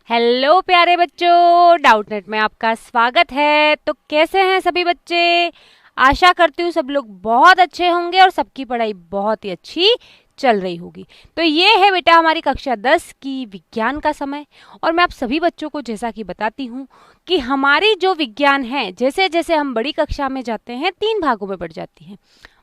Hello प्यारे बच्चों, Doubtnut में आपका स्वागत है। तो कैसे हैं सभी बच्चे? आशा करती हूँ सब लोग बहुत अच्छे होंगे और सबकी पढ़ाई बहुत ही अच्छी चल रही होगी। तो ये है बेटा हमारी कक्षा 10 की विज्ञान का समय। और मैं आप सभी बच्चों को जैसा कि बताती हूँ कि हमारी जो विज्ञान है, जैसे जैसे हम बड़ी कक्षा में जाते हैं 3 भागों में बढ़ जाती है: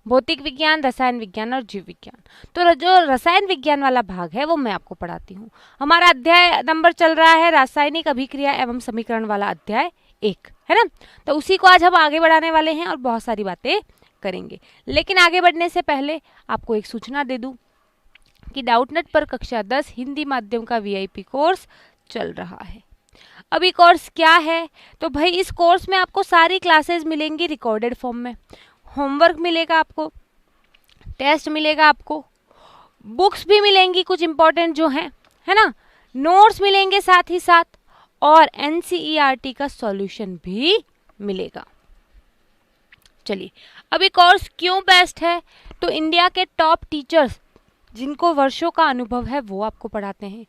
भौतिक विज्ञान, रसायन विज्ञान और जीव विज्ञान। तो जो रसायन विज्ञान वाला भाग है वो मैं आपको पढ़ाती हूँ। हमारा अध्याय नंबर चल रहा है रासायनिक अभिक्रिया एवं समीकरण वाला अध्याय 1, है ना। तो उसी को आज हम आगे बढ़ाने वाले हैं और बहुत सारी बातें करेंगे। लेकिन आगे बढ़ने से पहले आपको एक सूचना दे दूं कि डाउटनेट पर कक्षा 10 हिंदी माध्यम का वीआईपी कोर्स चल रहा है। अभी कोर्स क्या है? तो भाई इस कोर्स में आपको सारी क्लासेस मिलेंगी रिकॉर्डेड फॉर्म में, होमवर्क मिलेगा आपको, टेस्ट मिलेगा आपको, बुक्स भी मिलेंगी कुछ इंपॉर्टेंट जो हैं, है ना, नोट्स मिलेंगे साथ ही साथ, और एनसीईआरटी का सॉल्यूशन भी मिलेगा। चलिए, अभी कोर्स क्यों बेस्ट है? तो इंडिया के टॉप टीचर्स जिनको वर्षों का अनुभव है वो आपको पढ़ाते हैं।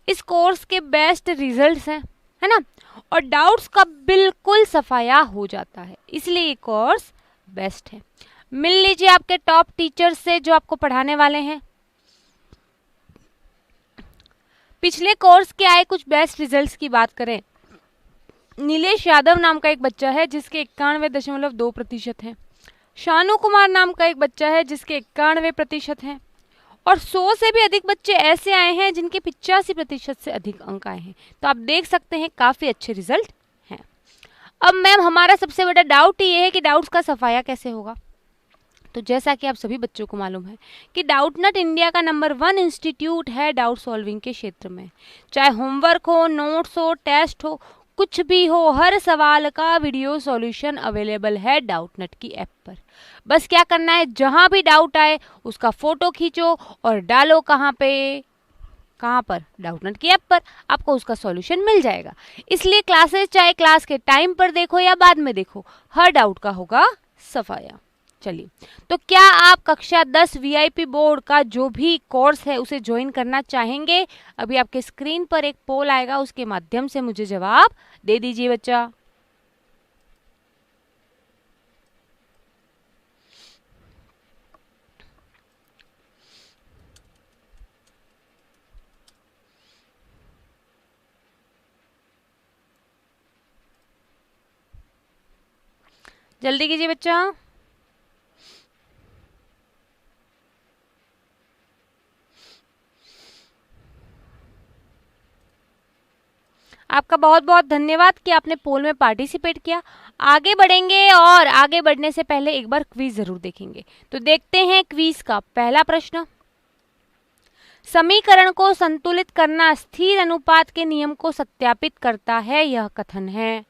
इस कोर्स के बेस्ट रिजल्ट्स हैं, है ना, और डाउट्स का बिल्कुल सफाया हो जाता है, इसलिए ये कोर्स बेस्ट है। मिल लीजिए आपके टॉप टीचर्स से जो आपको पढ़ाने वाले हैं। पिछले कोर्स के आए कुछ बेस्ट रिजल्ट्स की बात करें, नीलेश यादव नाम का एक बच्चा है जिसके 91.2% हैं। शानू कुमार नाम का एक बच्चा है जिसके 91% हैं। और 100 से भी अधिक बच्चे ऐसे आए हैं जिनके 85% से अधिक अंक आए हैं। तो आप देख सकते हैं काफ़ी अच्छे रिजल्ट हैं। अब मैम हमारा सबसे बड़ा डाउट ये है कि डाउट्स का सफाया कैसे होगा। तो जैसा कि आप सभी बच्चों को मालूम है कि डाउटनेट इंडिया का नंबर 1 इंस्टीट्यूट है डाउट सॉल्विंग के क्षेत्र में। चाहे होमवर्क हो, नोट्स हो, टेस्ट हो, कुछ भी हो, हर सवाल का वीडियो सॉल्यूशन अवेलेबल है डाउटनेट की ऐप पर। बस क्या करना है, जहां भी डाउट आए उसका फोटो खींचो और डालो कहाँ पर डाउटनेट की ऐप पर, आपको उसका सॉल्यूशन मिल जाएगा। इसलिए क्लासेस चाहे क्लास के टाइम पर देखो या बाद में देखो, हर डाउट का होगा सफाया। चलिए, तो क्या आप कक्षा 10 वीआईपी बोर्ड का जो भी कोर्स है उसे ज्वाइन करना चाहेंगे? अभी आपके स्क्रीन पर एक पोल आएगा, उसके माध्यम से मुझे जवाब दे दीजिए बच्चा। जल्दी कीजिए बच्चा। आपका बहुत बहुत धन्यवाद कि आपने पोल में पार्टिसिपेट किया। आगे बढ़ेंगे और आगे बढ़ने से पहले एक बार क्विज जरूर देखेंगे। तो देखते हैं क्विज का पहला प्रश्न। समीकरण को संतुलित करना स्थिर अनुपात के नियम को सत्यापित करता है, यह कथन है।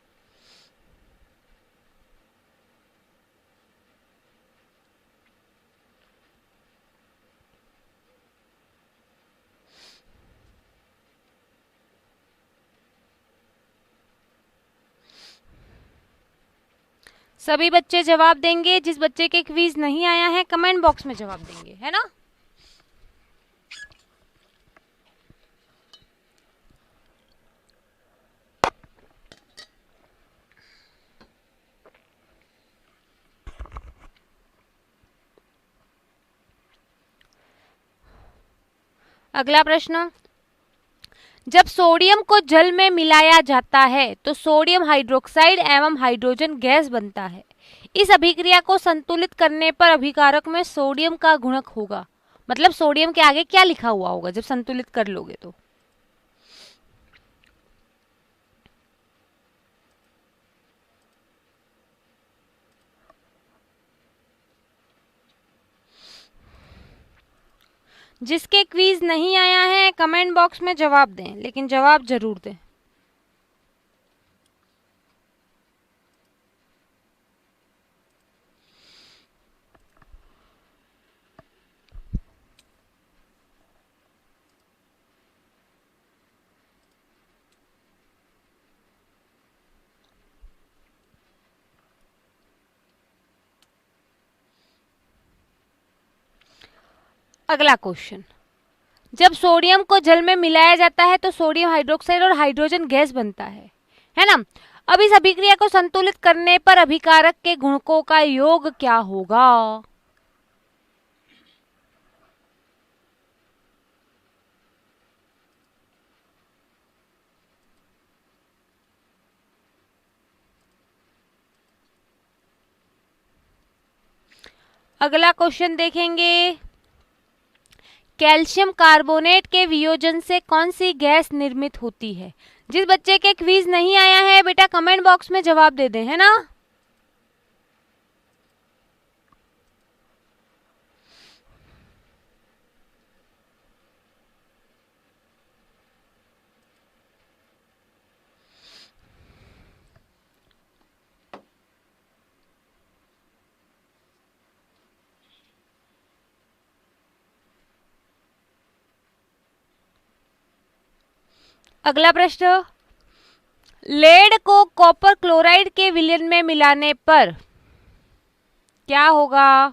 सभी बच्चे जवाब देंगे। जिस बच्चे के क्विज नहीं आया है कमेंट बॉक्स में जवाब देंगे, है ना। अगला प्रश्न। जब सोडियम को जल में मिलाया जाता है तो सोडियम हाइड्रोक्साइड एवं हाइड्रोजन गैस बनता है। इस अभिक्रिया को संतुलित करने पर अभिकारक में सोडियम का गुणक होगा। मतलब सोडियम के आगे क्या लिखा हुआ होगा जब संतुलित कर लोगे तो? जिसके क्विज नहीं आया है कमेंट बॉक्स में जवाब दें, लेकिन जवाब जरूर दें। अगला क्वेश्चन। जब सोडियम को जल में मिलाया जाता है तो सोडियम हाइड्रोक्साइड और हाइड्रोजन गैस बनता है ना। अब इस अभिक्रिया को संतुलित करने पर अभिकारक के गुणकों का योग क्या होगा? अगला क्वेश्चन देखेंगे। कैल्शियम कार्बोनेट के वियोजन से कौन सी गैस निर्मित होती है? जिस बच्चे के क्विज नहीं आया है बेटा कमेंट बॉक्स में जवाब दे दें, है ना। अगला प्रश्न, लेड को कॉपर क्लोराइड के विलयन में मिलाने पर क्या होगा?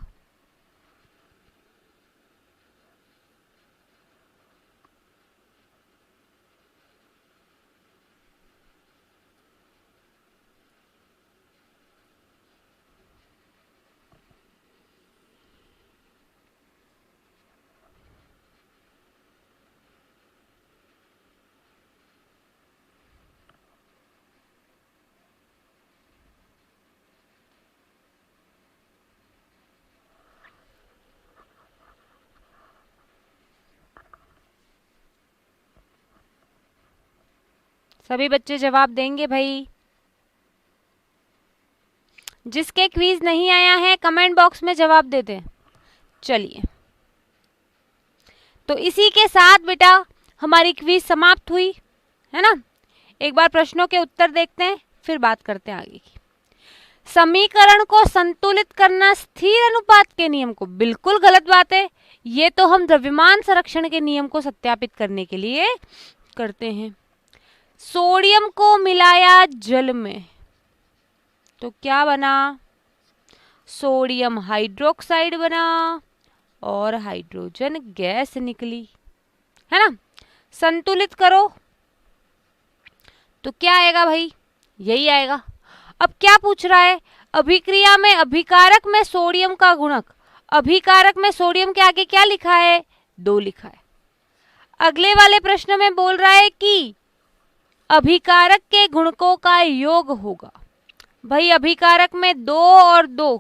सभी बच्चे जवाब देंगे भाई। जिसके क्विज नहीं आया है कमेंट बॉक्स में जवाब दे दें। चलिए, तो इसी के साथ बेटा हमारी क्विज समाप्त हुई, है ना। एक बार प्रश्नों के उत्तर देखते हैं फिर बात करते हैं आगे की। समीकरण को संतुलित करना स्थिर अनुपात के नियम को, बिल्कुल गलत बात है। ये तो हम द्रव्यमान संरक्षण के नियम को सत्यापित करने के लिए करते हैं। सोडियम को मिलाया जल में तो क्या बना? सोडियम हाइड्रोक्साइड बना और हाइड्रोजन गैस निकली, है ना। संतुलित करो तो क्या आएगा भाई? यही आएगा। अब क्या पूछ रहा है? अभिक्रिया में अभिकारक में सोडियम का गुणक, अभिकारक में सोडियम के आगे क्या लिखा है? 2 लिखा है। अगले वाले प्रश्न में बोल रहा है कि अभिकारक के गुणकों का योग होगा। भाई अभिकारक में 2 और 2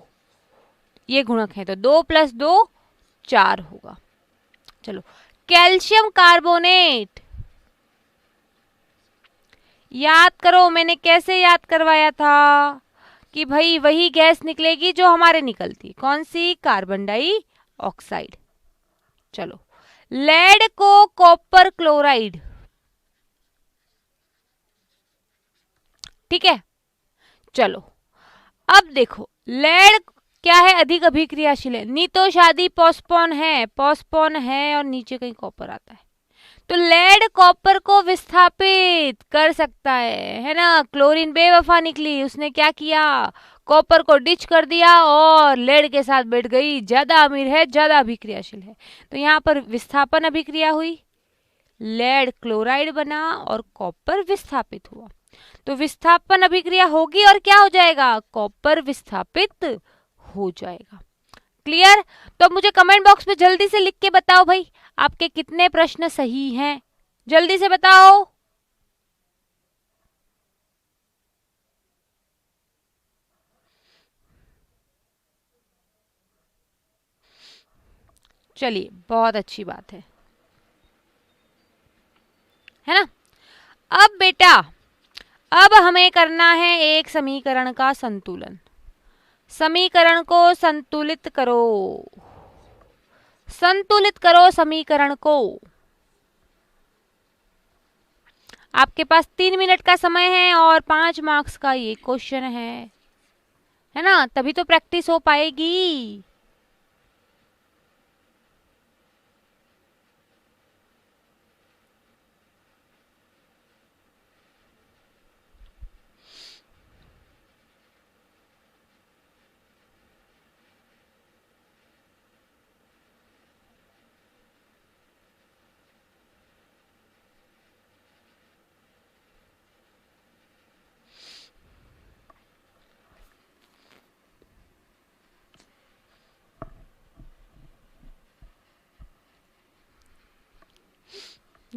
ये गुणक है तो 2 + 2 4 होगा। चलो, कैल्शियम कार्बोनेट याद करो, मैंने कैसे याद करवाया था कि भाई वही गैस निकलेगी जो हमारे निकलती, कौन सी? Carbon dioxide. चलो, लेड को कॉपर क्लोराइड, ठीक है। चलो अब देखो, लेड क्या है? अधिक अभिक्रियाशील है। नी तो शादी पोस्टपोन है और नीचे कहीं कॉपर आता है तो लेड कॉपर को विस्थापित कर सकता है ना। क्लोरीन बेवफा निकली, उसने क्या किया? कॉपर को डिच कर दिया और लेड के साथ बैठ गई। ज्यादा अमीर है, ज्यादा अभिक्रियाशील है, तो यहाँ पर विस्थापन अभिक्रिया हुई, लेड क्लोराइड बना और कॉपर विस्थापित हुआ। तो विस्थापन अभिक्रिया होगी और क्या हो जाएगा? कॉपर विस्थापित हो जाएगा। क्लियर? तो अब मुझे कमेंट बॉक्स में जल्दी से लिख के बताओ भाई, आपके कितने प्रश्न सही हैं? जल्दी से बताओ। चलिए, बहुत अच्छी बात है ना। अब बेटा, अब हमें करना है एक समीकरण का संतुलन। समीकरण को संतुलित करो, संतुलित करो समीकरण को। आपके पास 3 मिनट का समय है और 5 मार्क्स का ये क्वेश्चन है ना, तभी तो प्रैक्टिस हो पाएगी।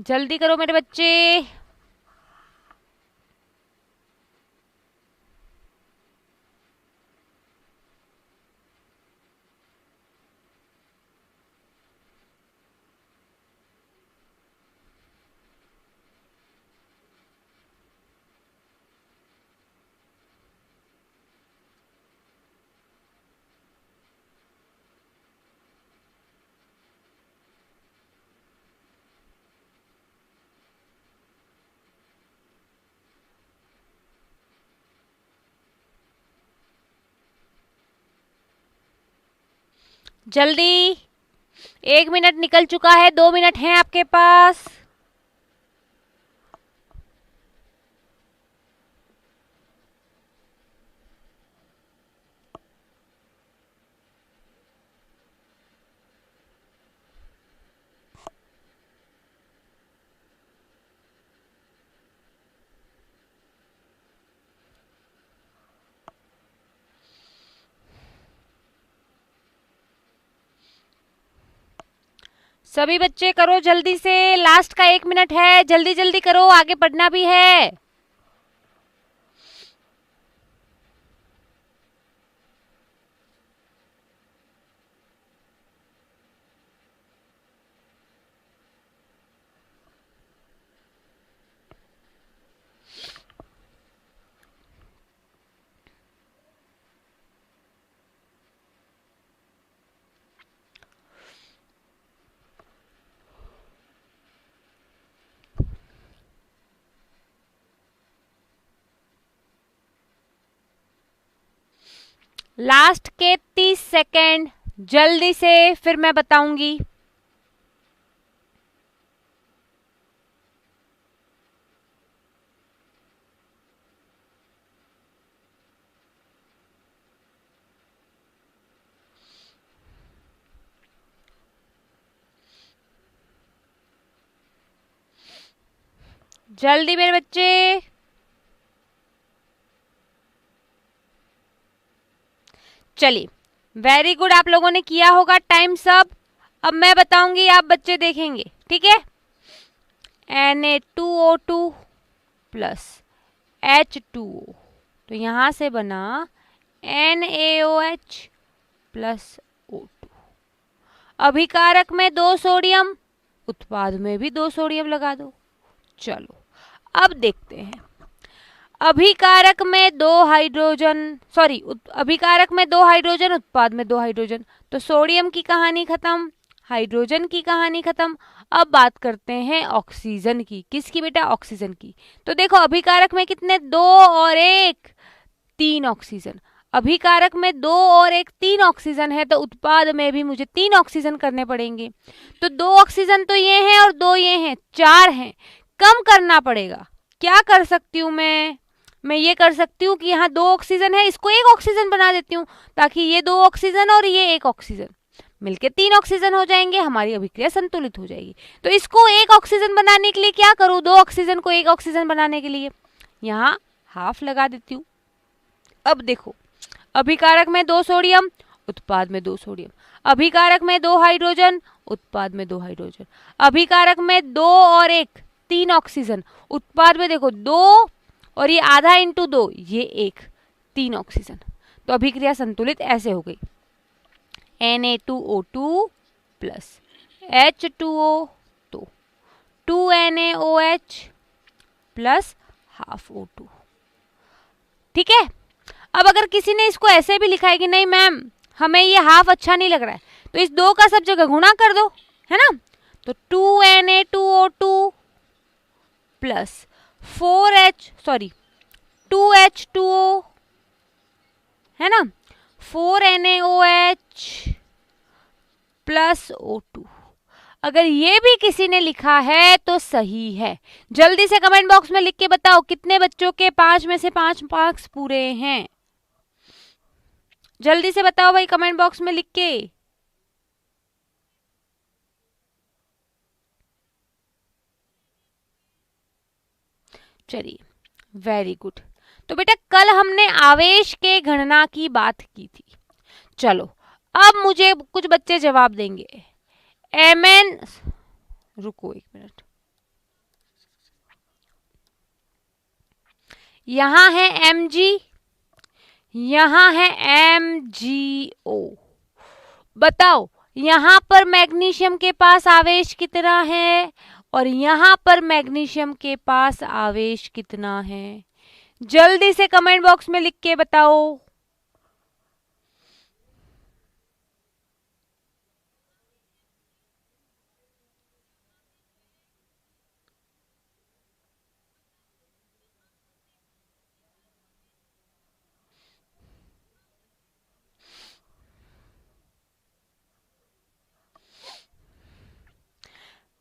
जल्दी करो मेरे बच्चे। जल्दी, 1 मिनट निकल चुका है, 2 मिनट हैं आपके पास। सभी बच्चे करो जल्दी से, लास्ट का 1 मिनट है, जल्दी जल्दी करो, आगे पढ़ना भी है। लास्ट के 30 सेकेंड, जल्दी से, फिर मैं बताऊंगी। जल्दी मेरे बच्चे। चलिए, वेरी गुड, आप लोगों ने किया होगा टाइम सब। अब मैं बताऊंगी, आप बच्चे देखेंगे, ठीक है। Na2O2 प्लस H2O, तो यहां से बना NaOH प्लस O2। अभिकारक में 2 सोडियम, उत्पाद में भी 2 सोडियम लगा दो। चलो अब देखते हैं। अभिकारक में 2 हाइड्रोजन, सॉरी, अभिकारक में 2 हाइड्रोजन, उत्पाद में 2 हाइड्रोजन, तो सोडियम की कहानी खत्म, हाइड्रोजन की कहानी खत्म। अब बात करते हैं ऑक्सीजन की। किसकी बेटा? ऑक्सीजन की। तो देखो अभिकारक में कितने, 2 और 1, 3 ऑक्सीजन। अभिकारक में 2 और 1, 3 ऑक्सीजन है, तो उत्पाद में भी मुझे 3 ऑक्सीजन करने पड़ेंगे। तो 2 ऑक्सीजन तो ये हैं और 2 ये हैं, 4 हैं, कम करना पड़ेगा। क्या कर सकती हूँ मैं ये कर सकती हूँ कि यहाँ 2 ऑक्सीजन है, इसको 1 ऑक्सीजन बना देती हूँ, ताकि ये 2 ऑक्सीजन और ये 1 ऑक्सीजन मिलके 3 ऑक्सीजन हो जाएंगे, हमारी अभिक्रिया संतुलित हो जाएगी। तो इसको 1 ऑक्सीजन बनाने के लिए क्या करूँ, 2 ऑक्सीजन को 1 ऑक्सीजन बनाने के लिए यहाँ हाफ लगा देती हूँ। अब देखो, अभिकारक में 2 सोडियम, उत्पाद में 2 सोडियम। अभिकारक में 2 हाइड्रोजन, उत्पाद में 2 हाइड्रोजन। अभिकारक में 2 और 1, 3 ऑक्सीजन, उत्पाद में देखो 2 और ये आधा इंटू 2, ये 1, 3 ऑक्सीजन। तो अभिक्रिया संतुलित ऐसे हो गई, Na2O2 प्लस H2O, तो 2NaOH प्लस हाफ O2। ठीक है। अब अगर किसी ने इसको ऐसे भी लिखा है कि नहीं मैम हमें ये हाफ अच्छा नहीं लग रहा है, तो इस 2 का सब जगह गुणा कर दो, है ना। तो 2Na2O2 प्लस 2H2O, है ना, 4NaOH प्लस O2। अगर ये भी किसी ने लिखा है तो सही है। जल्दी से कमेंट बॉक्स में लिख के बताओ कितने बच्चों के 5 में से 5 मार्क्स पूरे हैं। जल्दी से बताओ भाई कमेंट बॉक्स में लिख के। चलिए, वेरी गुड। तो बेटा कल हमने आवेश के गणना की बात की थी। चलो अब मुझे कुछ बच्चे जवाब देंगे। Mn, रुको 1 मिनट, यहाँ है Mg, यहाँ है MgO। बताओ यहाँ पर मैग्नीशियम के पास आवेश कितना है और यहाँ पर मैग्नीशियम के पास आवेश कितना है? जल्दी से कमेंट बॉक्स में लिख के बताओ।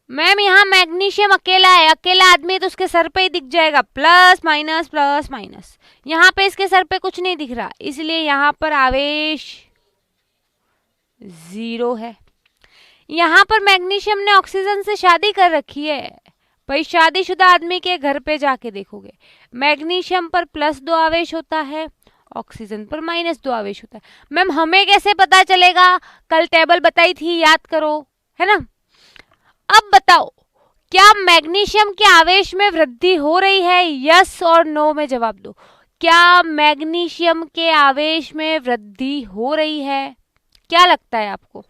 मैम यहाँ मैग्नीशियम अकेला है, अकेला आदमी है तो उसके सर पे ही दिख जाएगा प्लस माइनस प्लस माइनस। यहाँ पे इसके सर पे कुछ नहीं दिख रहा, इसलिए यहाँ पर आवेश 0 है। यहाँ पर मैग्नीशियम ने ऑक्सीजन से शादी कर रखी है। भाई शादीशुदा आदमी के घर पे जाके देखोगे मैग्नीशियम पर +2 आवेश होता है, ऑक्सीजन पर -2 आवेश होता है। मैम हमें कैसे पता चलेगा? कल टेबल बताई थी, याद करो, है ना। अब बताओ क्या मैग्नीशियम के आवेश में वृद्धि हो रही है? यस और नो में जवाब दो। क्या मैग्नीशियम के आवेश में वृद्धि हो रही है? क्या लगता है आपको?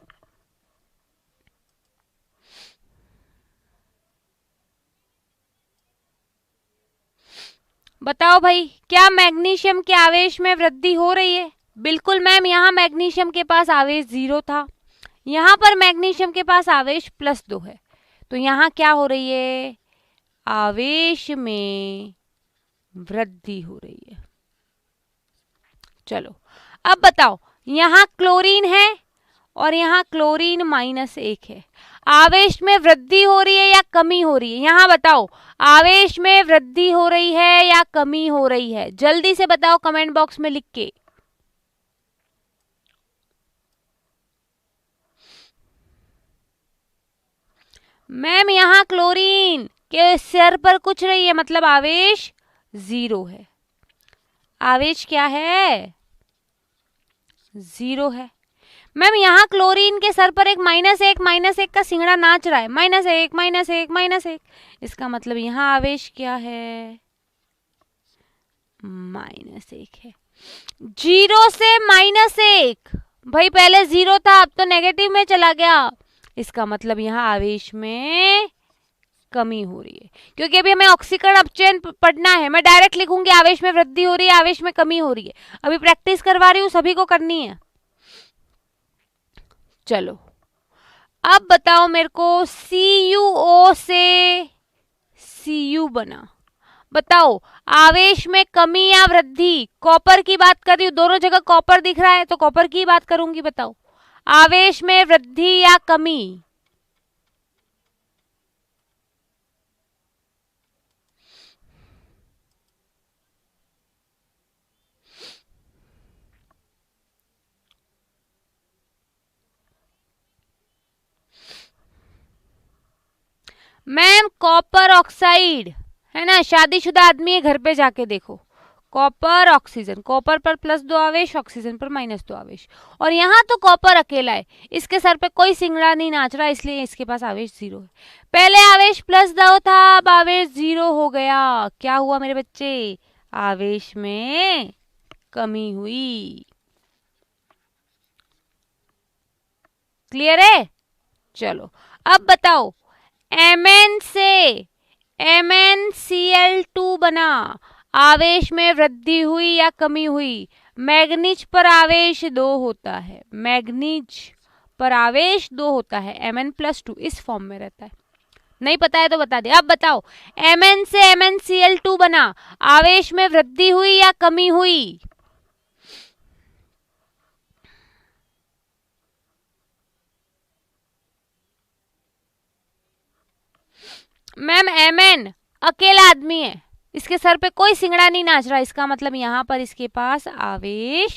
बताओ भाई, क्या मैग्नीशियम के आवेश में वृद्धि हो रही है? बिल्कुल मैम, यहाँ मैग्नीशियम के पास आवेश 0 था, यहाँ पर मैग्नीशियम के पास आवेश +2 है, तो यहाँ क्या हो रही है? आवेश में वृद्धि हो रही है। चलो अब बताओ, यहाँ क्लोरीन है और यहाँ क्लोरीन -1 है, आवेश में वृद्धि हो रही है या कमी हो रही है? यहाँ बताओ, आवेश में वृद्धि हो रही है या कमी हो रही है? जल्दी से बताओ कमेंट बॉक्स में लिख के। मैम यहाँ क्लोरीन के सिर पर कुछ नहीं है, मतलब आवेश 0 है। आवेश क्या है? 0 है। मैम यहाँ क्लोरीन के सर पर एक -1 का सिंगड़ा नाच रहा है, -1 -1 -1, इसका मतलब यहाँ आवेश क्या है? -1 है। 0 से -1, भाई पहले 0 था अब तो नेगेटिव में चला गया, इसका मतलब यहाँ आवेश में कमी हो रही है। क्योंकि अभी हमें ऑक्सीकरण अपचयन पढ़ना है, मैं डायरेक्ट लिखूंगी आवेश में वृद्धि हो रही है, आवेश में कमी हो रही है। अभी प्रैक्टिस करवा रही हूँ, सभी को करनी है। चलो अब बताओ मेरे को, CuO से Cu बना, बताओ आवेश में कमी या वृद्धि? कॉपर की बात कर रही हूँ, दोनों जगह कॉपर दिख रहा है तो कॉपर की बात करूंगी। बताओ आवेश में वृद्धि या कमी? मैम कॉपर ऑक्साइड है ना, शादीशुदा आदमी है, घर पे जाके देखो, कॉपर ऑक्सीजन, कॉपर पर +2 आवेश, ऑक्सीजन पर -2 आवेश, और यहाँ तो कॉपर अकेला है, इसके सर पे कोई सिंगड़ा नहीं नाच रहा, इसलिए इसके पास आवेश 0 है। पहले आवेश +2 था, अब आवेश 0 हो गया। क्या हुआ मेरे बच्चे? आवेश में कमी हुई। क्लियर है? चलो अब बताओ, Mn से MnCl2 बना, आवेश में वृद्धि हुई या कमी हुई? मैग्नीज पर आवेश 2 होता है, मैग्नीज पर आवेश 2 होता है, Mn+2 इस फॉर्म में रहता है। नहीं पता है तो बता दे। अब बताओ, Mn से MnCl2 बना, आवेश में वृद्धि हुई या कमी हुई? मैम Mn अकेला आदमी है, इसके सर पे कोई सिंगड़ा नहीं नाच रहा, इसका मतलब यहाँ पर इसके पास आवेश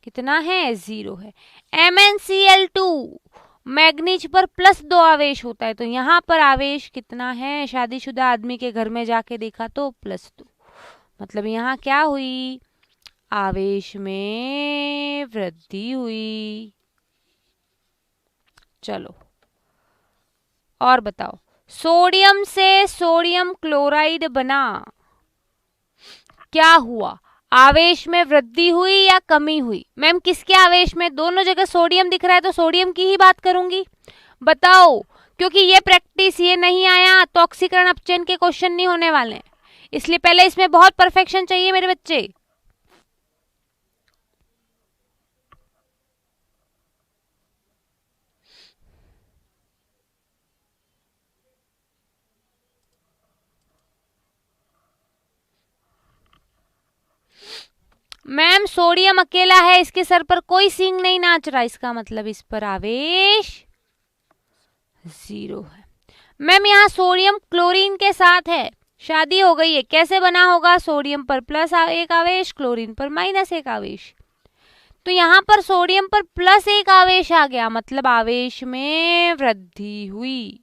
कितना है? 0 है। MnCl2 मैग्नीज पर +2 आवेश होता है, तो यहाँ पर आवेश कितना है? शादीशुदा आदमी के घर में जाके देखा तो +2, मतलब यहाँ क्या हुई? आवेश में वृद्धि हुई। चलो और बताओ, सोडियम से सोडियम क्लोराइड बना, क्या हुआ, आवेश में वृद्धि हुई या कमी हुई? मैम किसके आवेश में? दोनों जगह सोडियम दिख रहा है तो सोडियम की ही बात करूंगी। बताओ, क्योंकि ये प्रैक्टिस ये नहीं आया तो ऑक्सीकरण अपचयन के क्वेश्चन नहीं होने वाले हैं, इसलिए पहले इसमें बहुत परफेक्शन चाहिए मेरे बच्चे। मैम सोडियम अकेला है, इसके सर पर कोई सींग नहीं नाच रहा, इसका मतलब इस पर आवेश 0 है। मैम यहाँ सोडियम क्लोरीन के साथ है, शादी हो गई है, कैसे बना होगा? सोडियम पर प्लस एक आवेश, क्लोरीन पर माइनस एक आवेश, तो यहाँ पर सोडियम पर प्लस एक आवेश आ गया, मतलब आवेश में वृद्धि हुई।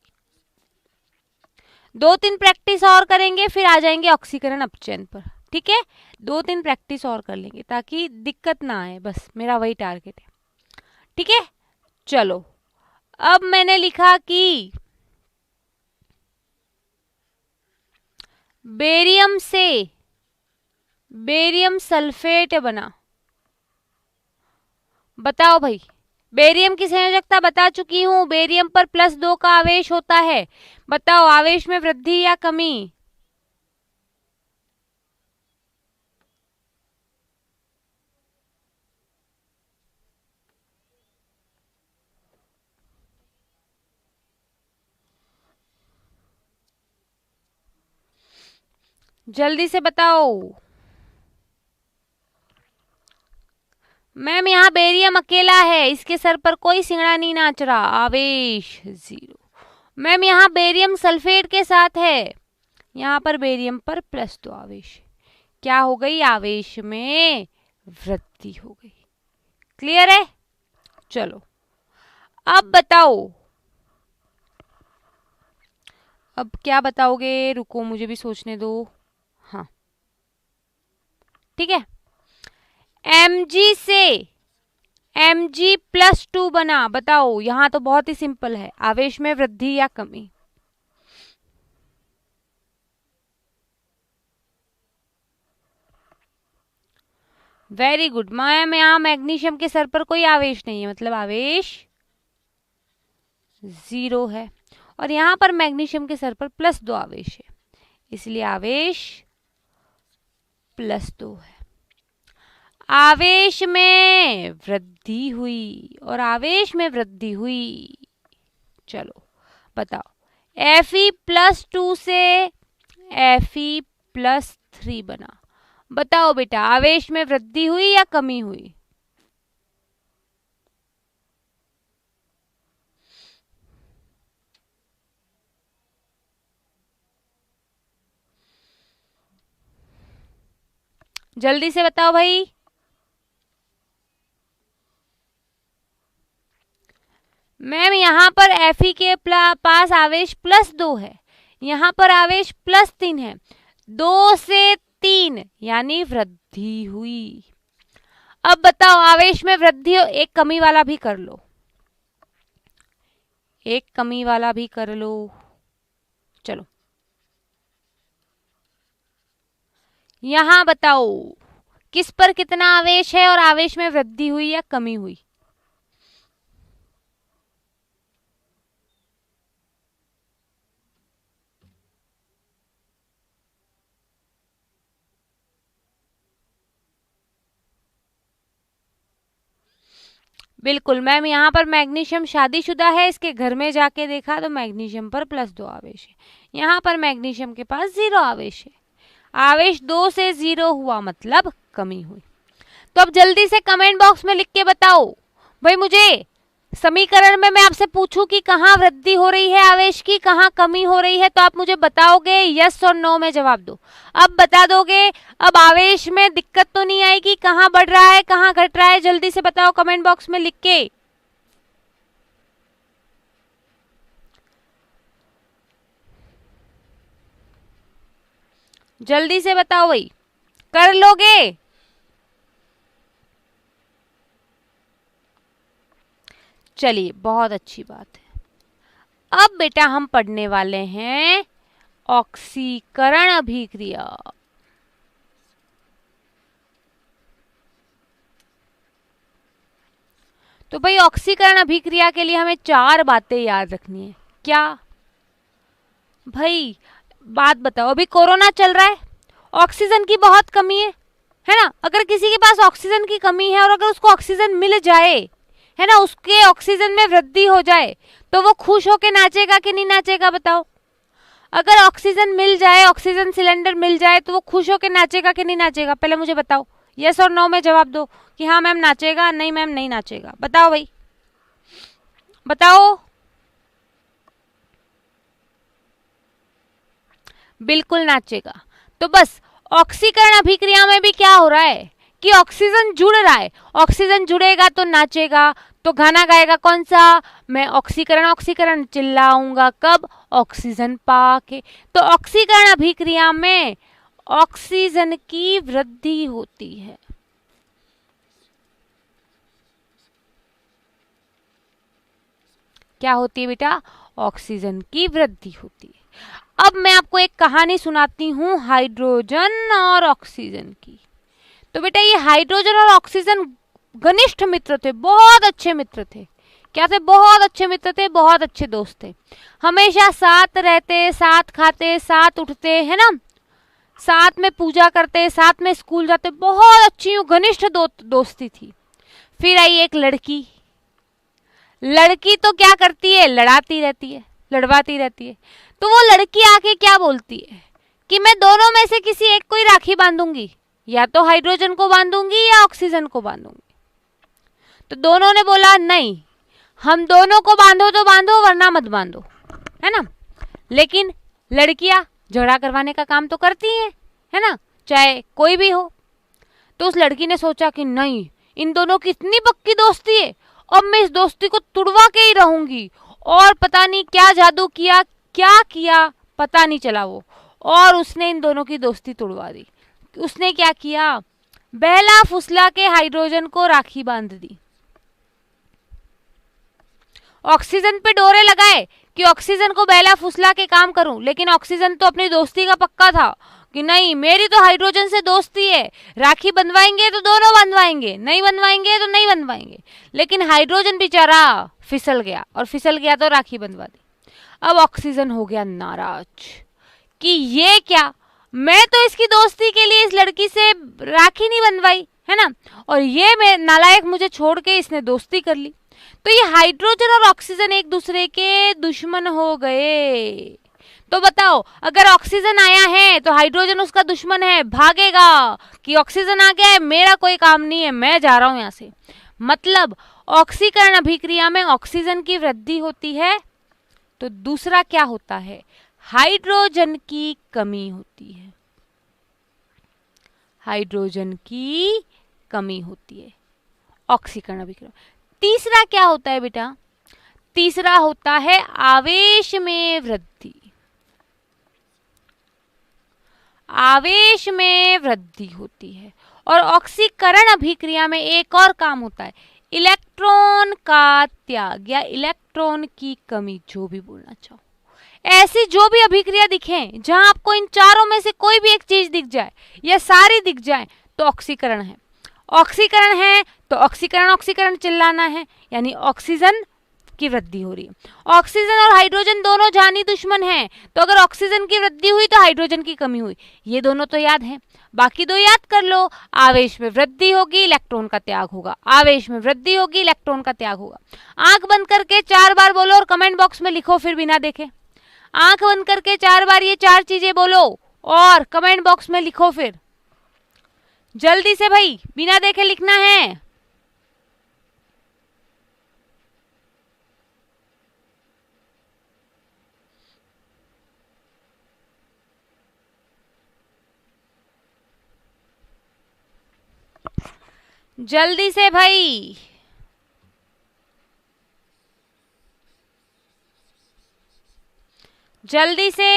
2-3 प्रैक्टिस और करेंगे फिर आ जाएंगे ऑक्सीकरण अपचयन पर, ठीक है? 2-3 प्रैक्टिस और कर लेंगे ताकि दिक्कत ना आए, बस मेरा वही टारगेट है, ठीक है? चलो, अब मैंने लिखा कि बेरियम से बेरियम सल्फेट बना। बताओ भाई, बेरियम की संयोजकता बता चुकी हूं, बेरियम पर +2 का आवेश होता है। बताओ आवेश में वृद्धि या कमी? जल्दी से बताओ। मैम यहाँ बेरियम अकेला है, इसके सर पर कोई सिंगड़ा नहीं नाच रहा, आवेश 0। मैम यहाँ बेरियम सल्फेट के साथ है, यहाँ पर बेरियम पर +2 आवेश, क्या हो गई? आवेश में वृद्धि हो गई। क्लियर है? चलो अब बताओ, अब क्या बताओगे? रुको मुझे भी सोचने दो। हाँ ठीक है, Mg से Mg+2 बना। बताओ, यहां तो बहुत ही सिंपल है, आवेश में वृद्धि या कमी? वेरी गुड मैम, यहाँ मैग्नीशियम के सर पर कोई आवेश नहीं है, मतलब आवेश 0 है, और यहाँ पर मैग्नीशियम के सर पर +2 आवेश है, इसलिए आवेश +2 है। आवेश में वृद्धि हुई, और आवेश में वृद्धि हुई। चलो बताओ, Fe+2 से Fe+3 बना। बताओ बेटा, आवेश में वृद्धि हुई या कमी हुई? जल्दी से बताओ भाई। मैम यहाँ पर Fe के पास आवेश +2 है, यहाँ पर आवेश +3 है, 2 से 3 यानी वृद्धि हुई। अब बताओ, आवेश में वृद्धि हो, एक कमी वाला भी कर लो, एक कमी वाला भी कर लो। चलो यहाँ बताओ, किस पर कितना आवेश है और आवेश में वृद्धि हुई या कमी हुई? बिल्कुल मैम, यहाँ पर मैग्नीशियम शादीशुदा है, इसके घर में जाके देखा तो मैग्नीशियम पर +2 आवेश है, यहाँ पर मैग्नीशियम के पास 0 आवेश है, आवेश 2 से 0 हुआ, मतलब कमी हुई। तो अब जल्दी से कमेंट बॉक्स में लिख के बताओ भाई, मुझे समीकरण में मैं आपसे पूछूं कि कहाँ वृद्धि हो रही है आवेश की, कहाँ कमी हो रही है, तो आप मुझे बताओगे, यस और नो में जवाब दो। अब बता दोगे, अब आवेश में दिक्कत तो नहीं आएगी, कहाँ बढ़ रहा है कहाँ घट रहा है, जल्दी से बताओ कमेंट बॉक्स में लिख के। जल्दी से बताओ भाई, कर लोगे? चलिए बहुत अच्छी बात है। अब बेटा हम पढ़ने वाले हैं ऑक्सीकरण अभिक्रिया। तो भाई ऑक्सीकरण अभिक्रिया के लिए हमें 4 बातें याद रखनी है। क्या भाई? बात बताओ, अभी कोरोना चल रहा है, ऑक्सीजन की बहुत कमी है ना। अगर किसी के पास ऑक्सीजन की कमी है और अगर उसको ऑक्सीजन मिल जाए, है ना, उसके ऑक्सीजन में वृद्धि हो जाए, तो वो खुश होके नाचेगा कि नहीं नाचेगा बताओ? अगर ऑक्सीजन मिल जाए, ऑक्सीजन सिलेंडर मिल जाए, तो वो खुश होके नाचेगा कि नहीं नाचेगा? पहले मुझे बताओ, यस और नो में जवाब दो कि हाँ मैम नाचेगा, नहीं मैम नहीं नाचेगा। बताओ भाई, बताओ। बिल्कुल नाचेगा। तो बस ऑक्सीकरण अभिक्रिया में भी क्या हो रहा है कि ऑक्सीजन जुड़ रहा है, ऑक्सीजन जुड़ेगा तो नाचेगा। तो गाना गाएगा कौन सा? मैं ऑक्सीकरण ऑक्सीकरण चिल्लाऊंगा कब? ऑक्सीजन पाके। तो ऑक्सीकरण अभिक्रिया में ऑक्सीजन की वृद्धि होती है। क्या होती है बेटा? ऑक्सीजन की वृद्धि होती है। अब मैं आपको एक कहानी सुनाती हूं हाइड्रोजन और ऑक्सीजन की। तो बेटा ये हाइड्रोजन और ऑक्सीजन घनिष्ठ मित्र थे, बहुत अच्छे मित्र थे। क्या थे? बहुत अच्छे मित्र थे, बहुत अच्छे दोस्त थे। हमेशा साथ रहते, साथ खाते, साथ उठते, है ना, साथ में पूजा करते, साथ में स्कूल जाते, बहुत अच्छी घनिष्ठ दोस्ती थी। फिर आई एक लड़की। लड़की तो क्या करती है? लड़ाती रहती है, लड़वाती रहती है। तो वो लड़की आके क्या बोलती है कि मैं दोनों में से किसी एक को ही राखी बांधूंगी, या तो हाइड्रोजन को बांधूंगी या ऑक्सीजन को बांधूंगी। तो दोनों ने बोला नहीं, हम दोनों को बांधो तो बांधो वरना मत बांधो, है ना। लेकिन लड़कियां झगड़ा करवाने का काम तो करती हैं, है ना, चाहे कोई भी हो। तो उस लड़की ने सोचा कि नहीं, इन दोनों की इतनी पक्की दोस्ती है, अब मैं इस दोस्ती को तुड़वा के ही रहूंगी। और पता नहीं क्या जादू किया, क्या किया पता नहीं चला वो, और उसने इन दोनों की दोस्ती तुड़वा दी। उसने क्या किया? बहला फुसला के हाइड्रोजन को राखी बांध दी। ऑक्सीजन पे डोरे लगाए कि ऑक्सीजन को बहला फुसला के काम करूं, लेकिन ऑक्सीजन तो अपनी दोस्ती का पक्का था कि नहीं, मेरी तो हाइड्रोजन से दोस्ती है, राखी बंधवाएंगे तो दोनों बंधवाएंगे, नहीं बंधवाएंगे तो नहीं बंधवाएंगे। लेकिन हाइड्रोजन बेचारा फिसल गया, और फिसल गया तो राखी बंधवा दी। अब ऑक्सीजन हो गया नाराज कि ये क्या, मैं तो इसकी दोस्ती के लिए इस लड़की से राखी नहीं बंधवाई, है ना, और ये मैं नालायक मुझे छोड़ के इसने दोस्ती कर ली। तो ये हाइड्रोजन और ऑक्सीजन एक दूसरे के दुश्मन हो गए। तो बताओ, अगर ऑक्सीजन आया है तो हाइड्रोजन उसका दुश्मन है, भागेगा कि ऑक्सीजन आ गया है, मेरा कोई काम नहीं है, मैं जा रहा हूं यहां से। मतलब ऑक्सीकरण अभिक्रिया में ऑक्सीजन की वृद्धि होती है, तो दूसरा क्या होता है? हाइड्रोजन की कमी होती है। हाइड्रोजन की कमी होती है ऑक्सीकरण अभिक्रिया। तीसरा क्या होता है बेटा? तीसरा होता है आवेश में वृद्धि। आवेश में वृद्धि होती है। और ऑक्सीकरण अभिक्रिया में एक और काम होता है, इलेक्ट्रॉन का त्याग या इलेक्ट्रॉन की कमी, जो भी बोलना चाहो। ऐसी जो भी अभिक्रिया दिखे जहां आपको इन चारों में से कोई भी एक चीज दिख जाए या सारी दिख जाए, तो ऑक्सीकरण है। ऑक्सीकरण है तो ऑक्सीकरण ऑक्सीकरण चिल्लाना है, यानी ऑक्सीजन की वृद्धि हो रही है। ऑक्सीजन और हाइड्रोजन दोनों जानी दुश्मन हैं, तो अगर ऑक्सीजन की वृद्धि हुई तो हाइड्रोजन की कमी हुई। ये दोनों तो याद हैं, बाकी दो याद कर लो। आवेश में वृद्धि होगी, इलेक्ट्रॉन का त्याग होगा। आवेश में वृद्धि होगी, इलेक्ट्रॉन का त्याग होगा। आंख बंद करके 4 बार बोलो और कमेंट बॉक्स में लिखो, फिर बिना देखे। आंख बंद करके 4 बार ये 4 चीजें बोलो और कमेंट बॉक्स में लिखो, फिर जल्दी से भाई, बिना देखे लिखना है। जल्दी से भाई। जल्दी से।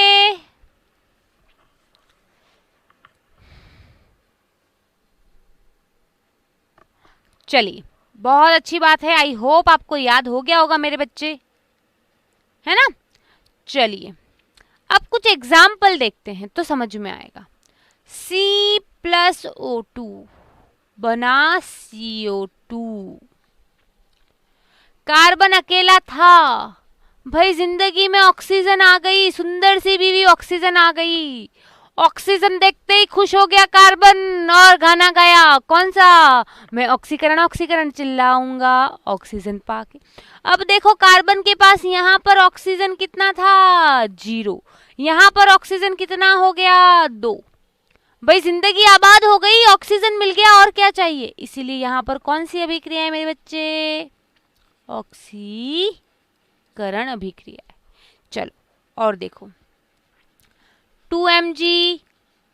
चलिए, बहुत अच्छी बात है। आई होप आपको याद हो गया होगा मेरे बच्चे, है ना। चलिए अब कुछ एग्जाम्पल देखते हैं तो समझ में आएगा। C+O2 बना CO2, कार्बन अकेला था, भाई जिंदगी में ऑक्सीजन आ गई, सुंदर सी बीवी ऑक्सीजन आ गई। ऑक्सीजन देखते ही खुश हो गया कार्बन और गाना गाया, कौन सा? मैं ऑक्सीकरण ऑक्सीकरण चिल्लाऊंगा ऑक्सीजन पाके। अब देखो कार्बन के पास यहाँ पर ऑक्सीजन कितना था? 0। यहाँ पर ऑक्सीजन कितना हो गया? 2। भाई जिंदगी आबाद हो गई, ऑक्सीजन मिल गया, और क्या चाहिए? इसीलिए यहाँ पर कौन सी अभिक्रिया है मेरे बच्चे? ऑक्सीकरण अभिक्रिया है। चलो और देखो, 2Mg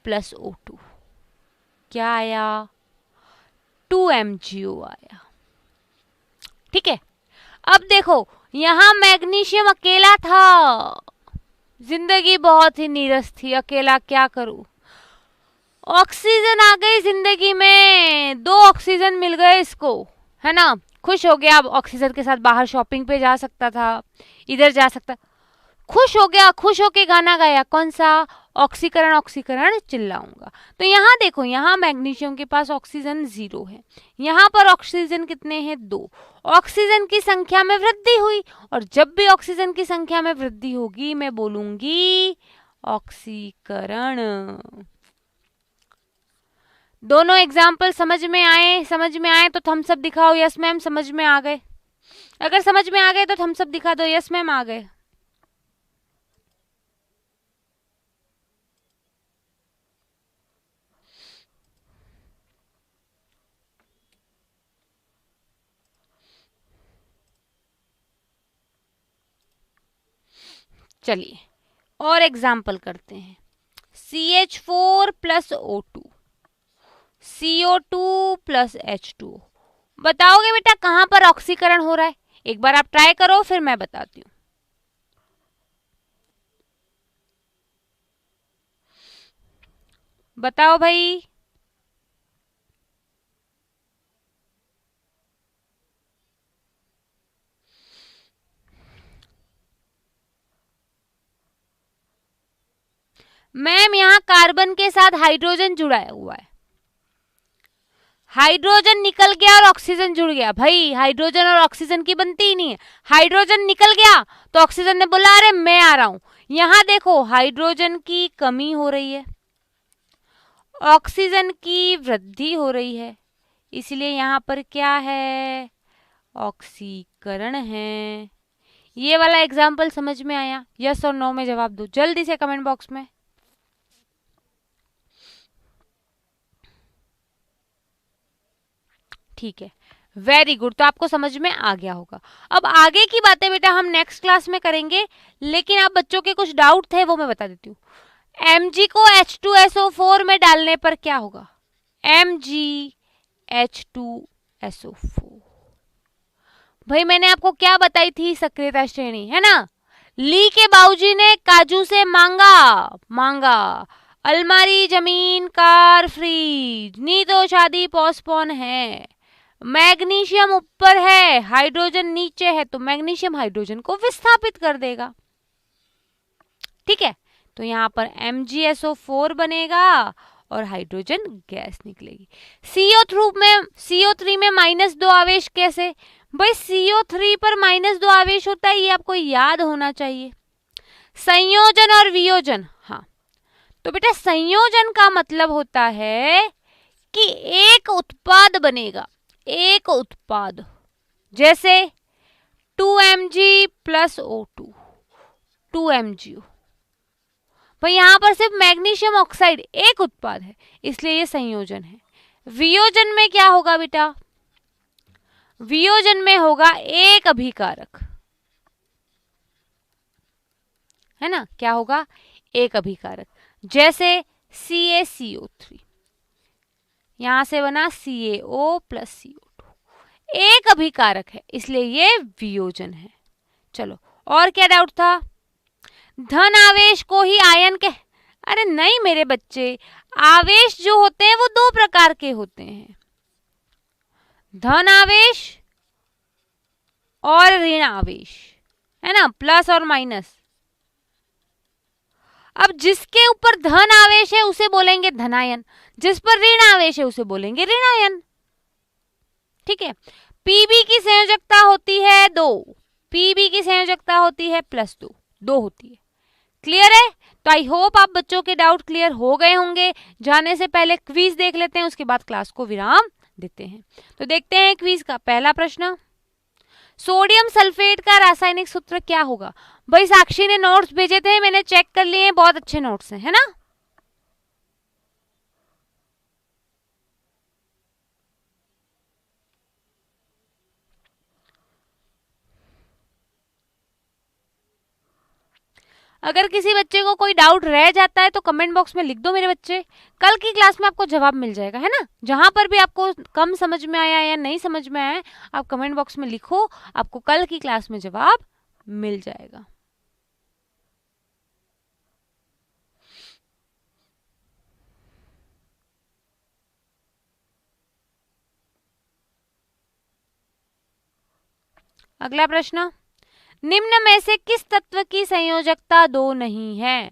प्लस O2 क्या आया? 2MgO आया। ठीक है, अब देखो यहां मैग्नीशियम अकेला था, जिंदगी बहुत ही नीरस थी, अकेला क्या करूं। ऑक्सीजन आ गई जिंदगी में, 2 ऑक्सीजन मिल गए इसको, है ना। खुश हो गया, अब ऑक्सीजन के साथ बाहर शॉपिंग पे जा सकता था, इधर जा सकता, खुश हो गया, खुश होके गाना गाया, कौन सा? ऑक्सीकरण ऑक्सीकरण चिल्लाऊंगा। तो यहाँ देखो, यहाँ मैग्नीशियम के पास ऑक्सीजन 0 है, यहाँ पर ऑक्सीजन कितने हैं? 2। ऑक्सीजन की संख्या में वृद्धि हुई, और जब भी ऑक्सीजन की संख्या में वृद्धि होगी मैं बोलूंगी ऑक्सीकरण। दोनों एग्जाम्पल समझ में आए? समझ में आए तो थम्स अप दिखाओ, यस मैम समझ में आ गए। अगर समझ में आ गए तो थम्स अप दिखा दो, यस मैम आ गए। चलिए और एग्जाम्पल करते हैं। CH4 plus O2, CO2 plus H2O। बताओगे बेटा कहां पर ऑक्सीकरण हो रहा है? एक बार आप ट्राई करो, फिर मैं बताती हूँ। बताओ भाई। मैम यहाँ कार्बन के साथ हाइड्रोजन जुड़ा हुआ है, हाइड्रोजन निकल गया और ऑक्सीजन जुड़ गया। भाई हाइड्रोजन और ऑक्सीजन की बनती ही नहीं है, हाइड्रोजन निकल गया तो ऑक्सीजन ने बोला अरे मैं आ रहा हूं। यहां देखो हाइड्रोजन की कमी हो रही है, ऑक्सीजन की वृद्धि हो रही है, इसलिए यहां पर क्या है? ऑक्सीकरण है। ये वाला एग्जाम्पल समझ में आया? यस और नो में जवाब दो जल्दी से कमेंट बॉक्स में। ठीक है, वेरी गुड, तो आपको समझ में आ गया होगा। अब आगे की बातें बेटा हम नेक्स्ट क्लास में करेंगे, लेकिन आप बच्चों के कुछ डाउट थे वो मैं बता देती हूँ। Mg को H2SO4 में डालने पर क्या होगा? MgH2SO4। भाई मैंने आपको क्या बताई थी? सक्रियता श्रेणी, है ना। ली के बाबूजी ने काजू से मांगा अलमारी, जमीन, कार, फ्रिज, नी तो शादी पोस्टपोन है। मैग्नीशियम ऊपर है, हाइड्रोजन नीचे है, तो मैग्नीशियम हाइड्रोजन को विस्थापित कर देगा। ठीक है, तो यहाँ पर MgSO4 बनेगा और हाइड्रोजन गैस निकलेगी। CO3 में -2 आवेश कैसे? भाई CO3 पर -2 आवेश होता है, ये आपको याद होना चाहिए। संयोजन और वियोजन, हाँ, तो बेटा संयोजन का मतलब होता है कि एक उत्पाद बनेगा, एक उत्पाद, जैसे 2Mg प्लस O2, 2MgO। भाई यहां पर सिर्फ मैग्नीशियम ऑक्साइड एक उत्पाद है, इसलिए ये संयोजन है। वियोजन में क्या होगा बेटा? वियोजन में होगा एक अभिकारक, है ना। क्या होगा? एक अभिकारक, जैसे CaCO3, यहां से बना CaO प्लस CO2, एक अभिकारक है, इसलिए ये वियोजन है। चलो और क्या डाउट था? धन आवेश को ही आयन के, अरे नहीं मेरे बच्चे, आवेश जो होते हैं वो 2 प्रकार के होते हैं, धन आवेश और ऋण आवेश, है ना, प्लस और माइनस। अब जिसके ऊपर धन आवेश है उसे बोलेंगे धनायन, जिस पर ऋण आवेश है उसे बोलेंगे ऋणायन। ठीक है। पीबी की संयोजकता होती है 2, पीबी की संयोजकता होती है +2, 2 होती है। क्लियर है? तो आई होप आप बच्चों के डाउट क्लियर हो गए होंगे। जाने से पहले क्विज देख लेते हैं, उसके बाद क्लास को विराम देते हैं। तो देखते हैं क्विज का पहला प्रश्न। सोडियम सल्फेट का रासायनिक सूत्र क्या होगा? भाई साक्षी ने नोट्स भेजे थे, मैंने चेक कर लिए, बहुत अच्छे नोट्स हैं, है ना? अगर किसी बच्चे को कोई डाउट रह जाता है तो कमेंट बॉक्स में लिख दो मेरे बच्चे, कल की क्लास में आपको जवाब मिल जाएगा, है ना? जहां पर भी आपको कम समझ में आया या नहीं समझ में आया, आप कमेंट बॉक्स में लिखो, आपको कल की क्लास में जवाब मिल जाएगा। अगला प्रश्न, निम्न में से किस तत्व की संयोजकता 2 नहीं है?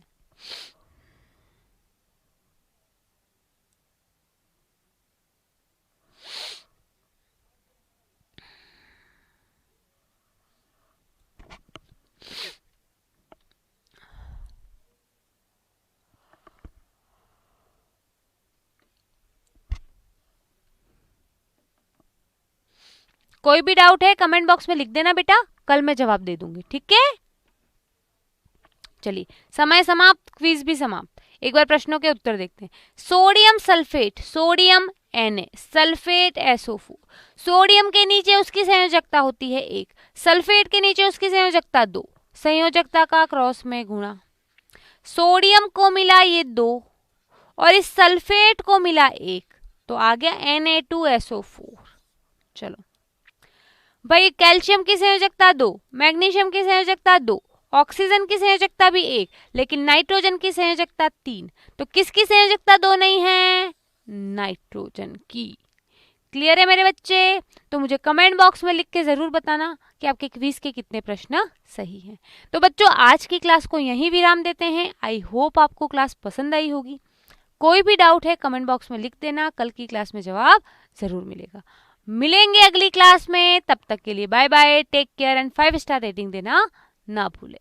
कोई भी डाउट है कमेंट बॉक्स में लिख देना बेटा, कल मैं जवाब दे दूंगी, ठीक है? चलिए, समय समाप्त, क्विज भी समाप्त। एक बार प्रश्नों के उत्तर देखते हैं। Sodium sulphate, sodium Na, sulphate SO4, sodium के नीचे उसकी संयोजकता होती है 1, सल्फेट के नीचे उसकी संयोजकता 2, संयोजकता का क्रॉस में गुणा, सोडियम को मिला ये 2 और इस सल्फेट को मिला 1, तो आ गया Na2SO4। चलो भाई, कैल्शियम की संयोजकता 2, मैग्नीशियम की संयोजकता 2, ऑक्सीजन की संयोजकता भी 1, लेकिन नाइट्रोजन की संयोजकता 3, तो किसकी संयोजकता 2 नहीं है? नाइट्रोजन की। क्लियर है मेरे बच्चे? तो मुझे कमेंट बॉक्स में लिख के जरूर बताना कि आपके क्विज के कितने प्रश्न सही हैं। तो बच्चों, आज की क्लास को यहीं विराम देते हैं। आई होप आपको क्लास पसंद आई होगी। कोई भी डाउट है कमेंट बॉक्स में लिख देना, कल की क्लास में जवाब जरूर मिलेगा। मिलेंगे अगली क्लास में, तब तक के लिए bye bye, take care and 5 star rating देना ना भूलें।